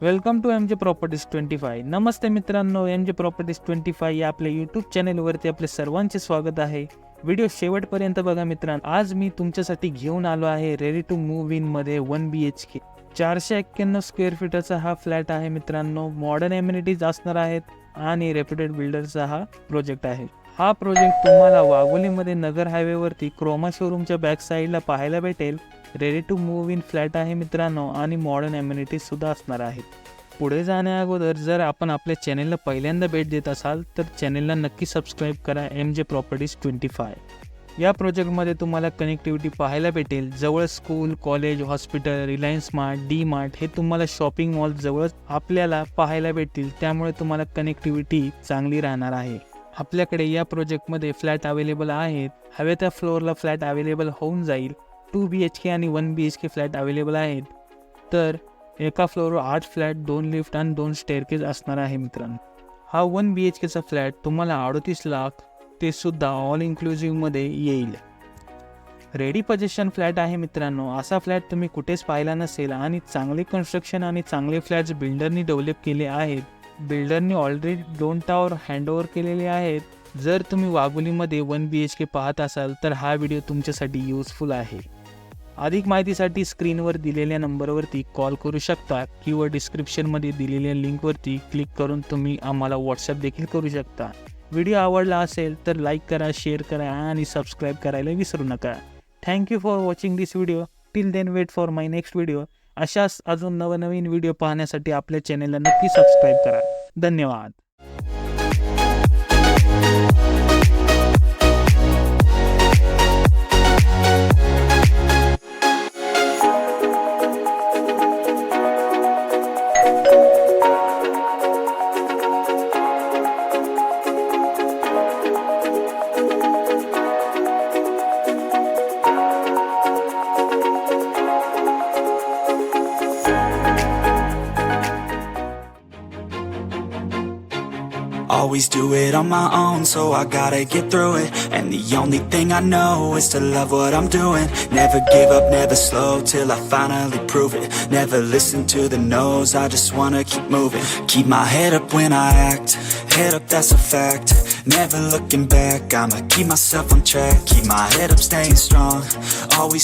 Welcome to M J properties 25. नमस्ते मित्रांनो, M J properties 25 या आपल्या यूट्यूब चॅनेलवरती आपले सर्वांचे स्वागत आहे. व्हिडिओ शेवटपर्यंत बघा मित्रांनो. आज मी तुमच्यासाठी घेऊन आलो आहे रेडी टू मूव्ह इन मध्ये 1 BHK 491 स्क्वेअर फीटचा हा फ्लॅट आहे मित्रांनो. मॉडर्न एम्युनिटीज असणार आहेत आणि रेप्युटेड बिल्डरचा हा प्रोजेक्ट आहे. हा प्रोजेक्ट तुम्हाला वाघोलीमध्ये नगर हायवेवरती क्रोमा शोरूमच्या बॅक साईडला पाहायला भेटेल. Ready to move in flat आहे मित्रांनो आणि मॉडर्न ॲम्युनिटीज सुद्धा असणार आहेत. पुढे जाण्या अगोदर जर आपण आपल्या चॅनेलला पहिल्यांदा भेट देत असाल तर चॅनेलला नक्की सबस्क्राईब करा. M J properties 25. या प्रोजेक्टमध्ये तुम्हाला कनेक्टिव्हिटी पाहायला भेटेल. जवळ school, college, hospital, Reliance mart, D mart हे तुम्हाला शॉपिंग मॉल जवळ आपल्याला पाहायला भेटतील. त्यामुळे तुम्हाला कनेक्टिव्हिटी चांगली राहणार आहे. आपल्याकडे या प्रोजेक्टमध्ये फ्लॅट अवेलेबल आहेत. हव्या त्या फ्लोअरला फ्लॅट अवेलेबल होऊन जाईल. 2 BHK आणि 1 BHK फ्लॅट अवेलेबल आहेत. तर एका फ्लोअरवर 8 फ्लॅट, 2 लिफ्ट आणि 2 स्टेअरकेज असणार आहे मित्रांनो. हा 1 BHKचा फ्लॅट तुम्हाला 38 लाख ते सुद्धा ऑल इन्क्लुझिव्हमध्ये येईल. रेडी पोझिशन फ्लॅट आहे मित्रांनो. असा फ्लॅट तुम्ही कुठेच पाहिला नसेल आणि चांगले कन्स्ट्रक्शन आणि चांगले फ्लॅट्स बिल्डरनी डेव्हलप केले आहेत. बिल्डरनी ऑलरेडी 2 टावर हँडओव्हर केलेले आहेत. जर तुम्ही वाघोलीमध्ये 1 BHK पाहत असाल तर हा व्हिडिओ तुमच्यासाठी यूजफुल आहे. अधिक माहितीसाठी स्क्रीनवर दिलेल्या नंबरवरती कॉल करू शकता किंवा डिस्क्रिप्शनमध्ये दिलेल्या लिंकवरती क्लिक करून तुम्ही आम्हाला व्हॉट्सअप देखील करू शकता. व्हिडिओ आवडला असेल तर लाईक करा, शेअर करा आणि सबस्क्राईब करायला विसरू नका. Thank you for watching this video. Till then wait for my next video. अशाच अजून नवनवीन व्हिडिओ पाहण्यासाठी आपल्या चॅनेलला नक्की सबस्क्राईब करा. धन्यवाद. Always do it on my own, so I gotta get through it. And the only thing I know is to love what I'm doing. Never give up, never slow, till I finally prove it. Never listen to the no's, I just wanna keep moving. Keep my head up when I act, head up, that's a fact. Never looking back, I'ma keep myself on track. Keep my head up, staying strong, always